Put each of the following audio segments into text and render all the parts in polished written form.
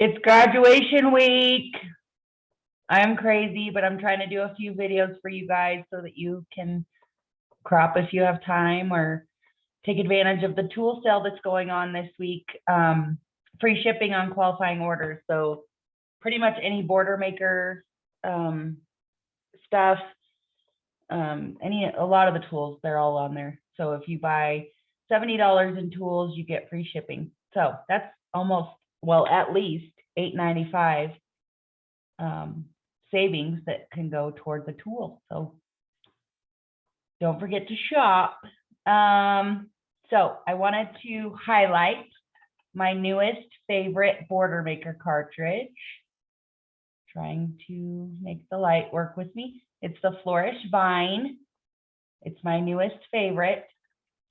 It's graduation week. I'm crazy, but I'm trying to do a few videos for you guys so that you can crop if you have time or take advantage of the tool sale that's going on this week. Free shipping on qualifying orders. So pretty much any border maker stuff, a lot of the tools, they're all on there. So if you buy $70 in tools, you get free shipping. So that's almost, well, at least $8.95 savings that can go toward the tool. So don't forget to shop. So I wanted to highlight my newest favorite border maker cartridge. Trying to make the light work with me. It's the Flourish Vine. It's my newest favorite.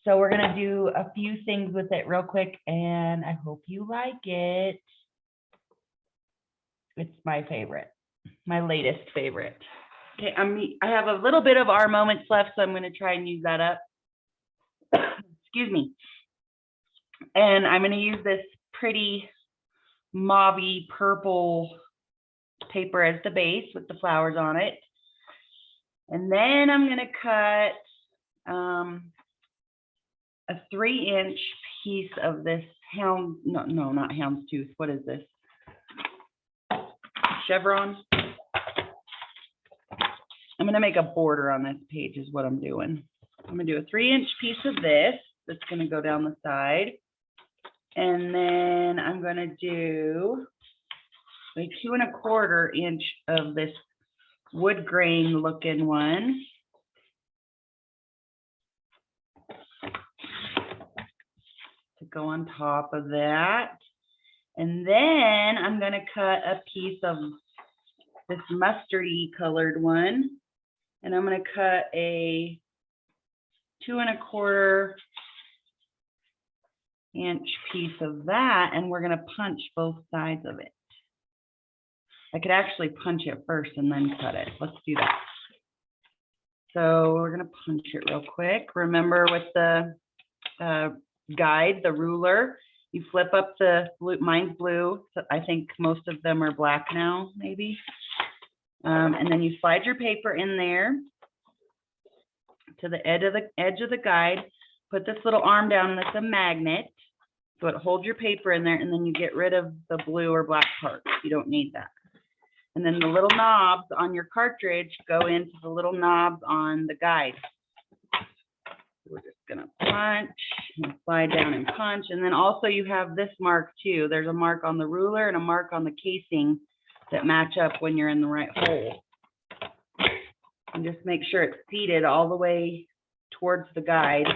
So we're gonna do a few things with it real quick, and I hope you like it. It's my favorite, my latest favorite. Okay, I have a little bit of our moments left, so I'm gonna try and use that up. Excuse me. And I'm gonna use this pretty mauvey purple paper as the base with the flowers on it. And then I'm gonna cut a 3-inch piece of this hound, no, not houndstooth. What is this? Chevron. I'm gonna make a border on this page is what I'm doing. I'm gonna do a 3-inch piece of this that's gonna go down the side. And then I'm gonna do a 2 1/4 inch of this wood grain looking one. To go on top of that. And then I'm gonna cut a piece of this mustardy colored one. And I'm gonna cut a 2 1/4 inch piece of that, and we're gonna punch both sides of it. I could actually punch it first and then cut it. Let's do that. So we're gonna punch it real quick. Remember with the guide, the ruler, you flip up the blue, mine's blue. So I think most of them are black now, maybe. And then you slide your paper in there to the edge of the guide. Put this little arm down, that's a magnet. So it holds your paper in there, and then you get rid of the blue or black part. You don't need that. And then the little knobs on your cartridge go into the little knobs on the guide. We're just gonna punch and slide down and punch. And then also you have this mark too. There's a mark on the ruler and a mark on the casing that match up when you're in the right hole. And just make sure it's seated all the way towards the guide.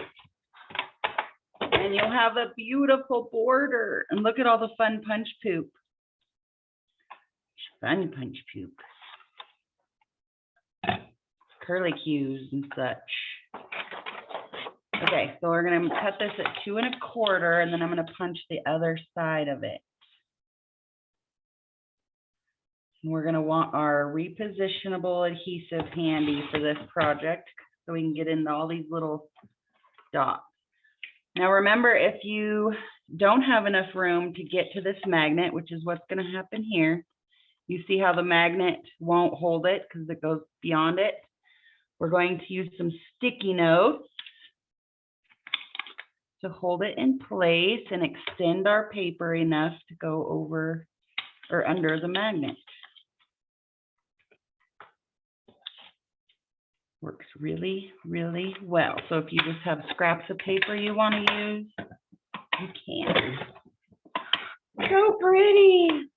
And you'll have a beautiful border. And look at all the fun punch poop. Fun punch poop. Curlicues and such. Okay, so we're gonna cut this at 2 1/4, and then I'm gonna punch the other side of it. And we're gonna want our repositionable adhesive handy for this project, so we can get into all these little dots. Now remember, if you don't have enough room to get to this magnet, which is what's gonna happen here, you see how the magnet won't hold it because it goes beyond it. We're going to use some sticky notes to hold it in place and extend our paper enough to go over or under the magnet. Works really, really well. So if you just have scraps of paper you want to use, you can. So pretty.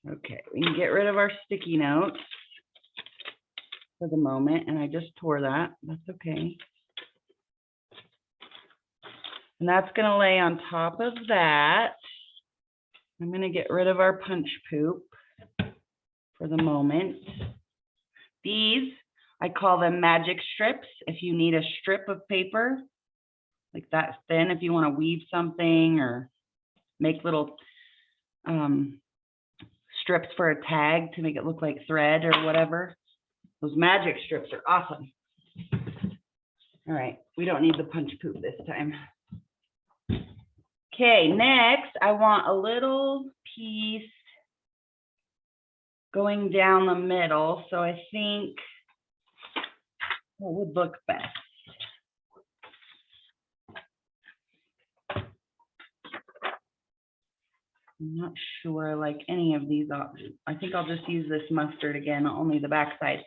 Okay, we can get rid of our sticky notes for the moment, and I just tore that. That's okay. And that's going to lay on top of that. I'm going to get rid of our punch poop for the moment. These, I call them magic strips. If you need a strip of paper like that thin, if you want to weave something or make little strips for a tag to make it look like thread or whatever, those magic strips are awesome. All right, we don't need the punch poop this time. Okay, next I want a little piece going down the middle. So I think what would look best? I'm not sure I like any of these options. I think I'll just use this mustard again, only the back side.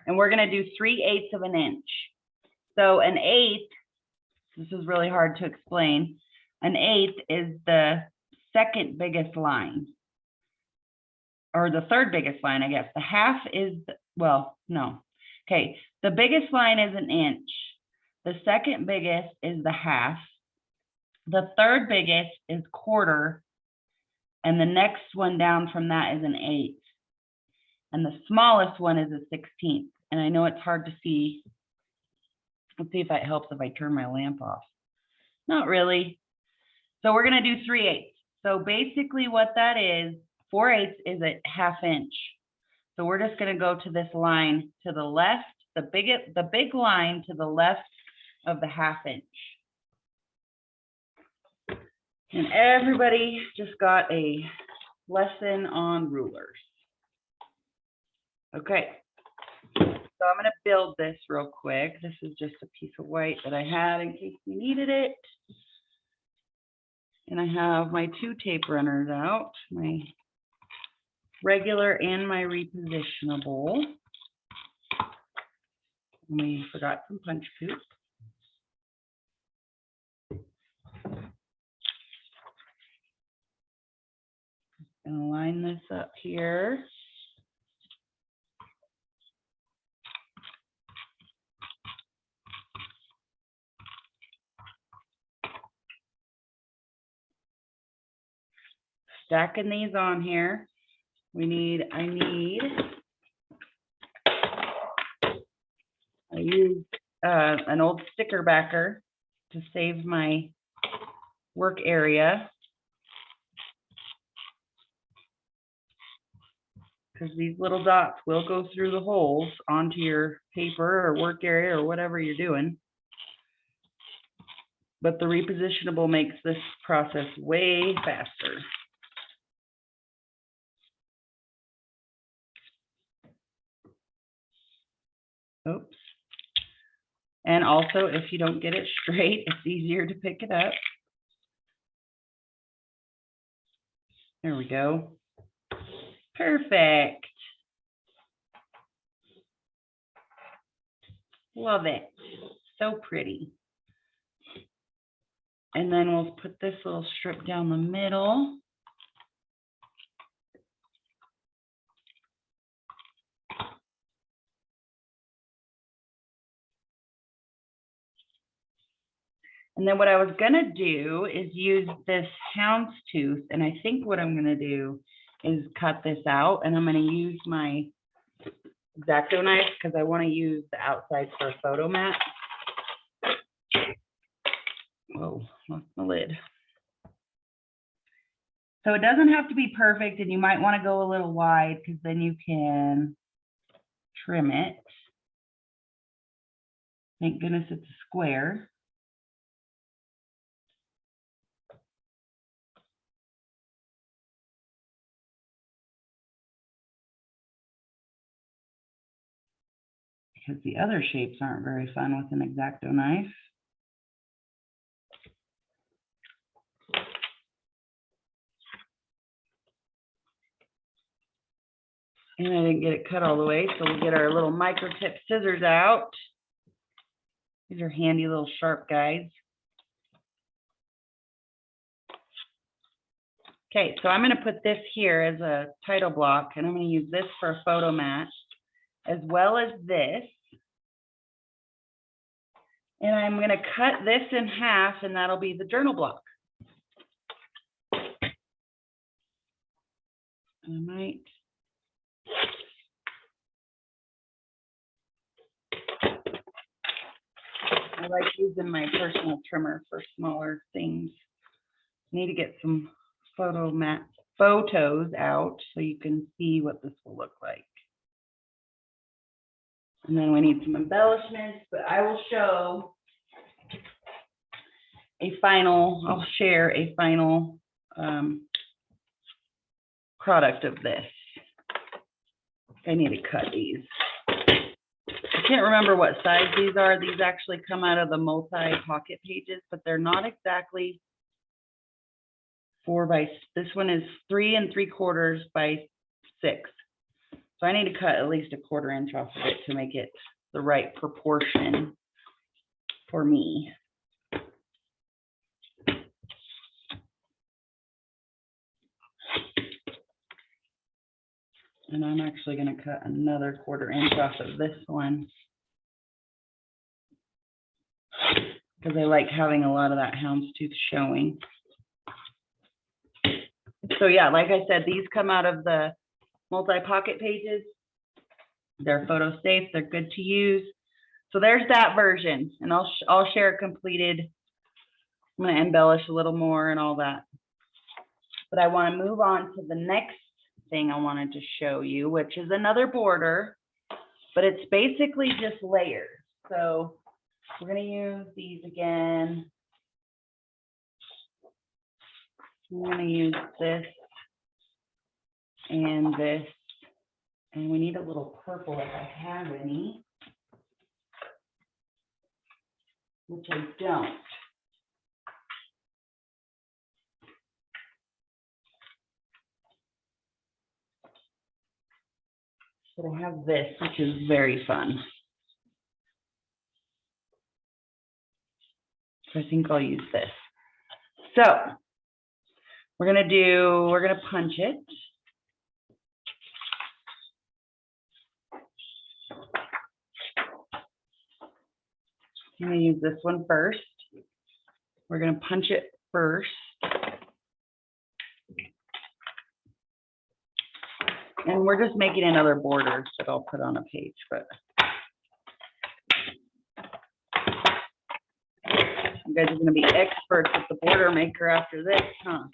And we're gonna do 3/8 of an inch. So an 1/8, this is really hard to explain. An 1/8 is the second biggest line, or the third biggest line, I guess. The half is, well, no. Okay, the biggest line is an inch. The second biggest is the half. The third biggest is quarter. And the next one down from that is an 1/8. And the smallest one is a 16th. And I know it's hard to see. Let's see if it helps if I turn my lamp off. Not really. So we're gonna do 3/8. So basically what that is, 4/8 is a 1/2 inch. So we're just gonna go to this line to the left, the big line to the left of the 1/2 inch. And everybody just got a lesson on rulers. Okay, so I'm gonna build this real quick. This is just a piece of white that I had in case we needed it. And I have my 2 tape runners out, my regular and my repositionable. And we forgot some punch coops. Gonna line this up here. Stacking these on here. I use an old sticker backer to save my work area. Because these little dots will go through the holes onto your paper or work area or whatever you're doing. But the repositionable makes this process way faster. Oops. And also, if you don't get it straight, it's easier to pick it up. There we go. Perfect. Love it. So pretty. And then we'll put this little strip down the middle. And then what I was gonna do is use this houndstooth, and I think what I'm gonna do is cut this out, and I'm gonna use my X-Acto knife because I want to use the outside for a photo mat. Whoa, lost the lid. So it doesn't have to be perfect, and you might want to go a little wide because then you can trim it. Thank goodness it's a square. Because the other shapes aren't very fun with an X-Acto knife. And I didn't get it cut all the way, so we'll get our little micro tip scissors out. These are handy little sharp guys. Okay, so I'm going to put this here as a title block, and I'm going to use this for a photo mat, as well as this. And I'm going to cut this in half, and that'll be the journal block. I might. I like using my personal trimmer for smaller things. Need to get some photos out so you can see what this will look like. And then we need some embellishments, but I will show I'll share a final product of this. I need to cut these. I can't remember what size these are. These actually come out of the multi-pocket pages, but they're not exactly 4 by, this one is 3 3/4 by 6. So I need to cut at least a 1/4 inch off of it to make it the right proportion for me. And I'm actually going to cut another 1/4 inch off of this one because I like having a lot of that houndstooth showing. So yeah, like I said, these come out of the multi-pocket pages. They're photo safe. They're good to use. So there's that version, and I'll share it completed. I'm going to embellish a little more and all that. But I want to move on to the next thing I wanted to show you, which is another border, but it's basically just layers. So we're going to use these again. I'm going to use this and this, and we need a little purple if I have any, which I don't. But I have this, which is very fun. So I think I'll use this. So we're gonna punch it. I'm gonna use this one first. We're gonna punch it first. And we're just making another border that I'll put on a page, but you guys are going to be experts at the border maker after this, huh?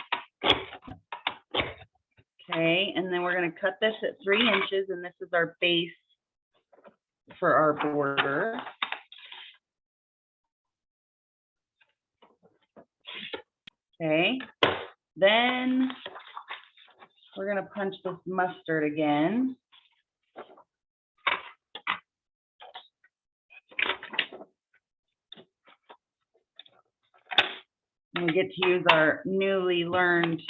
Okay, and then we're going to cut this at 3 inches, and this is our base for our border. Okay, then we're going to punch this mustard again. And we get to use our newly learned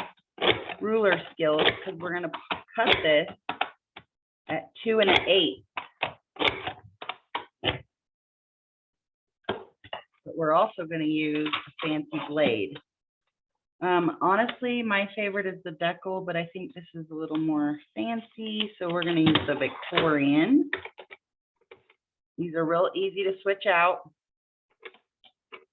ruler skills because we're going to cut this at 2 1/8. But we're also going to use a fancy blade. Honestly, my favorite is the decal, but I think this is a little more fancy, so we're going to use the Victorian. These are real easy to switch out.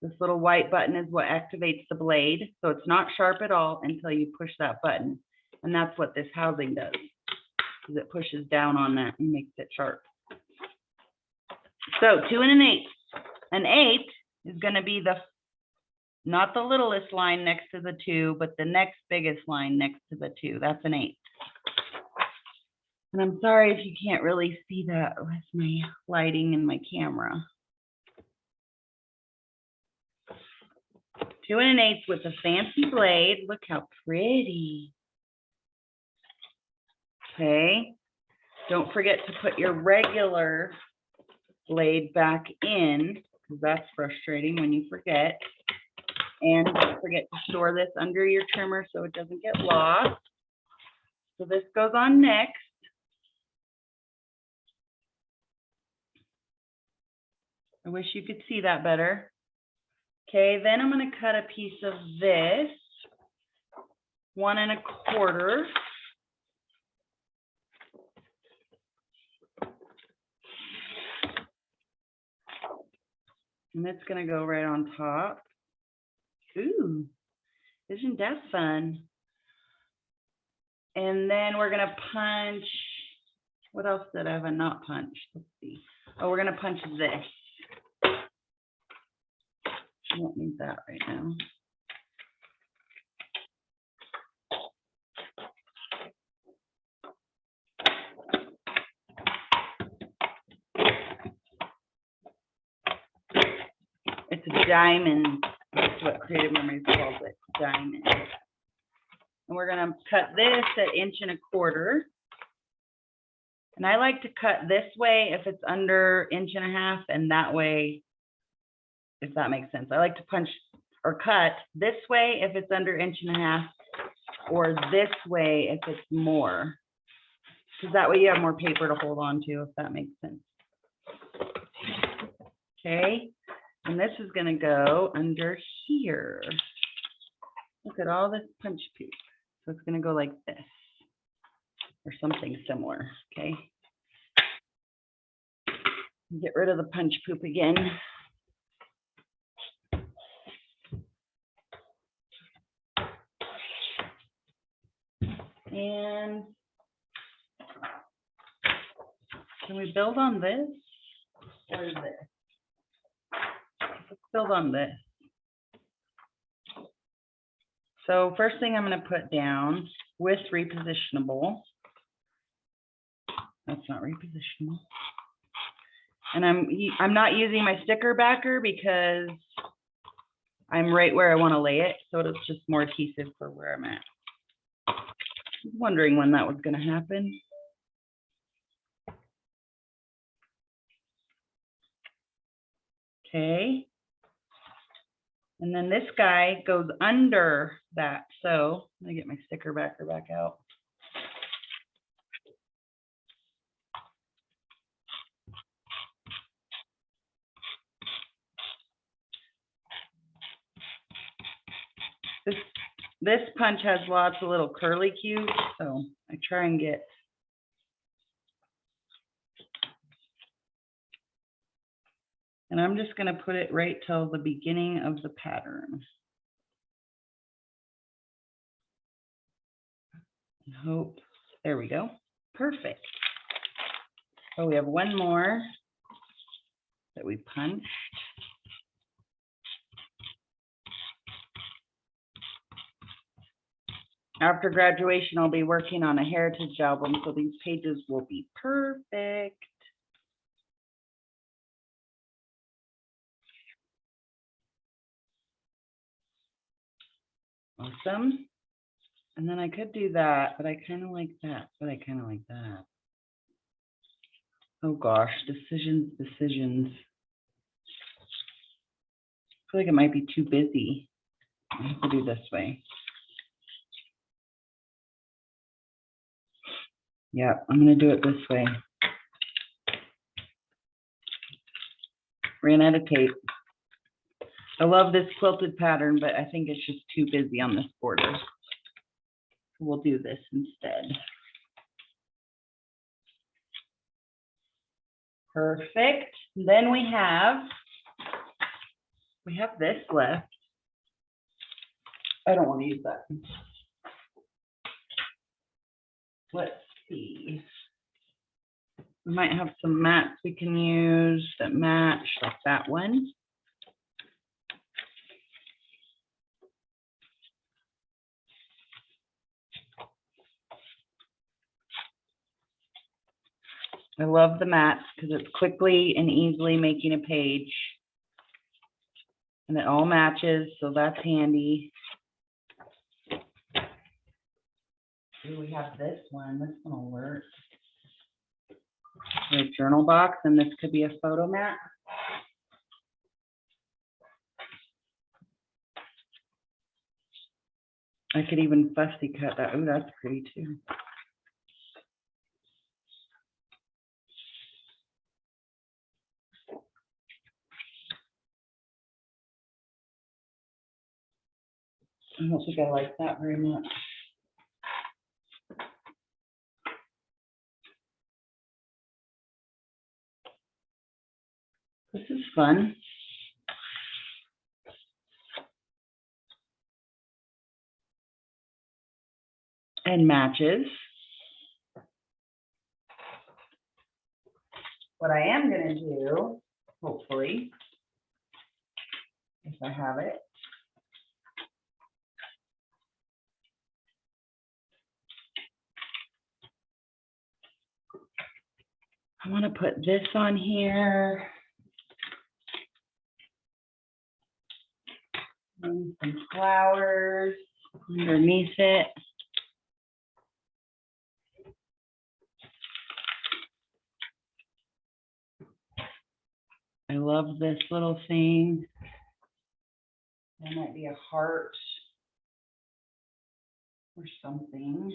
This little white button is what activates the blade, so it's not sharp at all until you push that button, and that's what this housing does, is it pushes down on that and makes it sharp. So 2 1/8. An 8 is going to be not the littlest line next to the 2, but the next biggest line next to the 2. That's an 8. And I'm sorry if you can't really see that with my lighting and my camera. 2 1/8 with a fancy blade. Look how pretty. Okay. Don't forget to put your regular blade back in, because that's frustrating when you forget. And don't forget to store this under your trimmer so it doesn't get lost. So this goes on next. I wish you could see that better. Okay, then I'm going to cut a piece of this, 1 1/4. And it's going to go right on top. Ooh, isn't that fun? And then we're going to punch, what else did I have not punched? Let's see. Oh, we're going to punch this. I don't need that right now. It's a diamond That's what Creative Memories calls it, diamond. And we're gonna cut this at 1.25 inches. And I like to cut this way if it's under 1.5 inches, and that way, if that makes sense. I like to punch or cut this way if it's under 1.5 inches, or this way if it's more. Because that way you have more paper to hold on to, if that makes sense. Okay, and this is gonna go under here. Look at all this punch poop. So it's gonna go like this, or something similar, okay? Get rid of the punch poop again. And can we build on this? Or is this? Let's build on this. So first thing I'm going to put down with repositionable. That's not repositionable. And I'm not using my sticker backer because I'm right where I want to lay it. So it's just more adhesive for where I'm at. I was wondering when that was going to happen. Okay. And then this guy goes under that. So let me get my sticker backer back out. This punch has lots of little curly cues, so I try and get and I'm just going to put it right till the beginning of the pattern. And hope, there we go. Perfect. So we have one more that we punched. After graduation, I'll be working on a heritage album, so these pages will be perfect. Awesome. And then I could do that, but I kind of like that, but I kind of like that. Oh gosh, decisions. I feel like it might be too busy. I have to do this way. Yeah, I'm going to do it this way. Ran out of tape. I love this quilted pattern, but I think it's just too busy on this border. We'll do this instead. Perfect. Then we have this left. I don't want to use that. Let's see. We might have some mats we can use that match, like that one. I love the mats because it's quickly and easily making a page. And it all matches, so that's handy. Here we have this one. This one will work. A journal box, and this could be a photo mat. I could even fussy cut that. Oh, that's pretty too. I don't think I like that very much. This is fun. And matches. What I am going to do, hopefully, if I have it, I want to put this on here. And some flowers underneath it. I love this little thing. There might be a heart or something.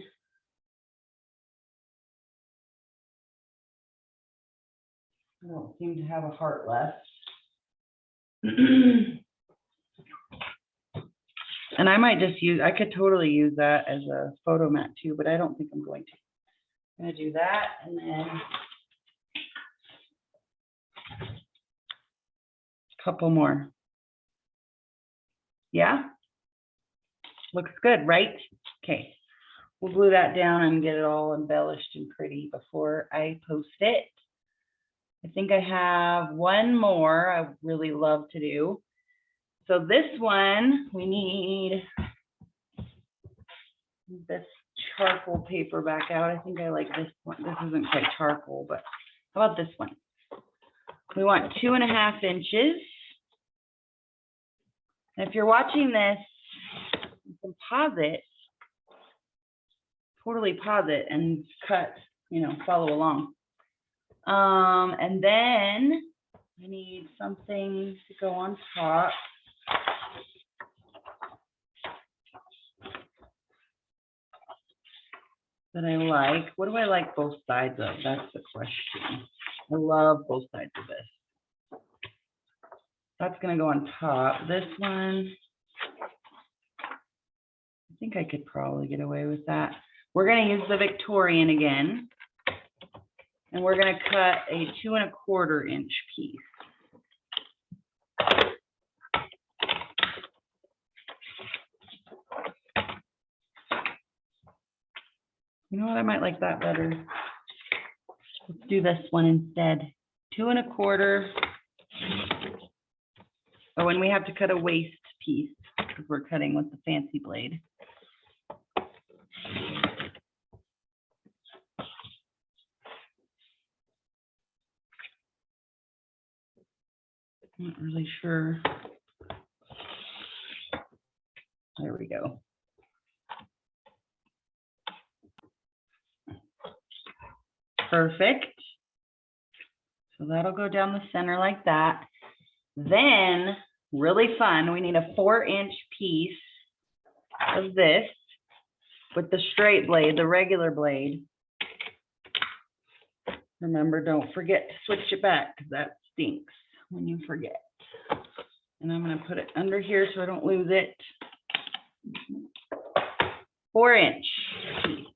I don't seem to have a heart left. And I might just use, I could totally use that as a photo mat too, but I don't think I'm going to. I'm going to do that and then a couple more. Yeah? Looks good, right? Okay. We'll glue that down and get it all embellished and pretty before I post it. I think I have one more I really love to do. So this one, we need this charcoal paper back out. I think I like this one. This isn't quite charcoal, but how about this one? We want 2.5 inches. And if you're watching this, you can pause it, totally pause it and cut, you know, follow along. And then I need something to go on top. That I like. What do I like both sides of? That's the question. I love both sides of this. That's gonna go on top. This one, I think I could probably get away with that. We're gonna use the Victorian again. And we're gonna cut a 2¼ inch piece. You know what, I might like that better. Let's do this one instead. 2¼ Oh, and we have to cut a waist piece because we're cutting with the fancy blade. Not really sure. There we go. Perfect. So that'll go down the center like that. Then, really fun, we need a 4-inch piece of this with the straight blade, the regular blade. Remember, don't forget to switch it back because that stinks when you forget. And I'm going to put it under here so I don't lose it. 4-inch piece.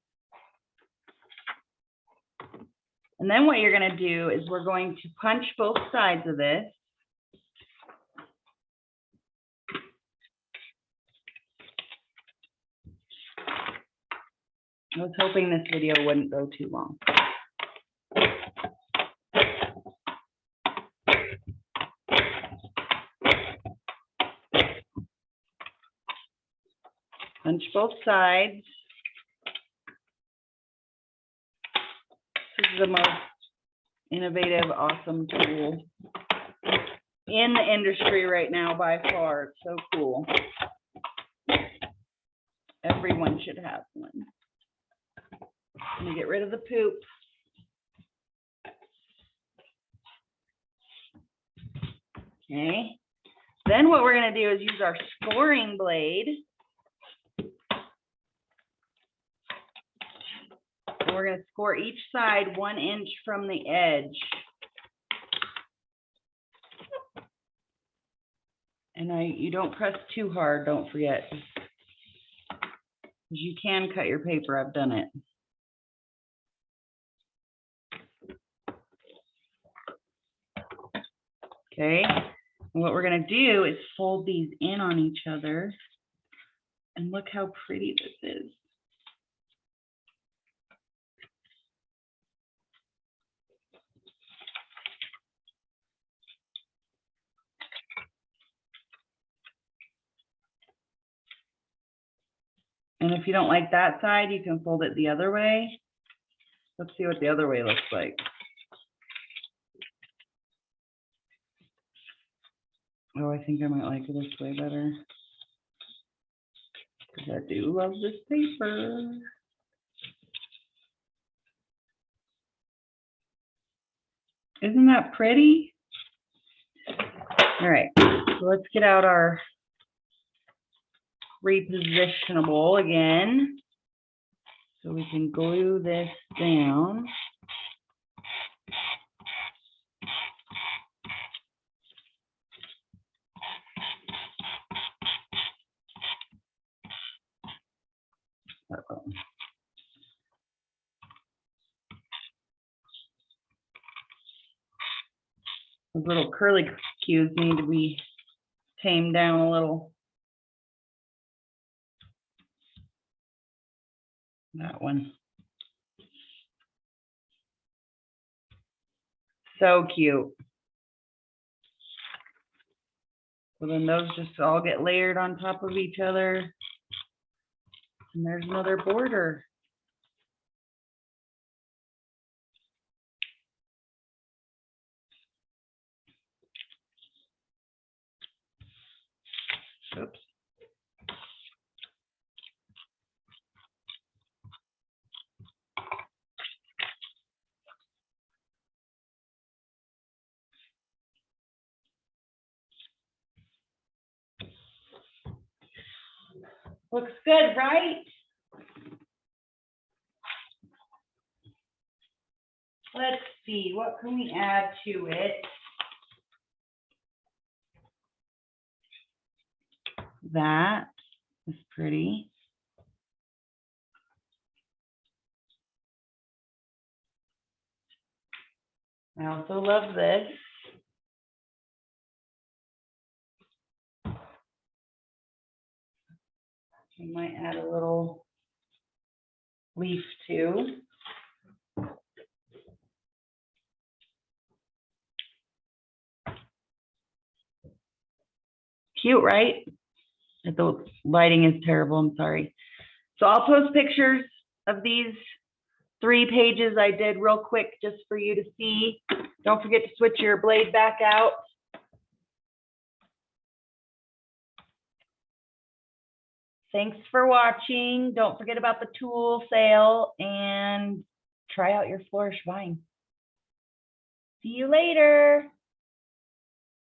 And then what you're going to do is we're going to punch both sides of this. I was hoping this video wouldn't go too long. Punch both sides. This is the most innovative, awesome tool in the industry right now by far. It's so cool. Everyone should have one. I'm gonna get rid of the poop. Okay. Then what we're gonna do is use our scoring blade. And we're gonna score each side 1 inch from the edge. And you don't press too hard, don't forget. You can cut your paper, I've done it. Okay, and what we're gonna do is fold these in on each other. And look how pretty this is. And if you don't like that side, you can fold it the other way. Let's see what the other way looks like. Oh, I think I might like it this way better. because I do love this paper. Isn't that pretty? All right, so let's get out our repositionable again so we can glue this down. Those little curly cues need to be tamed down a little. That one. So cute. So then those just all get layered on top of each other. And there's another border. Oops. Looks good, right? Let's see, what can we add to it? That is pretty. I also love this. We might add a little leaf too. Cute, right? The lighting is terrible, I'm sorry. So I'll post pictures of these 3 pages I did real quick just for you to see. Don't forget to switch your blade back out. Thanks for watching. Don't forget about the tool sale and try out your Flourish Vine. See you later.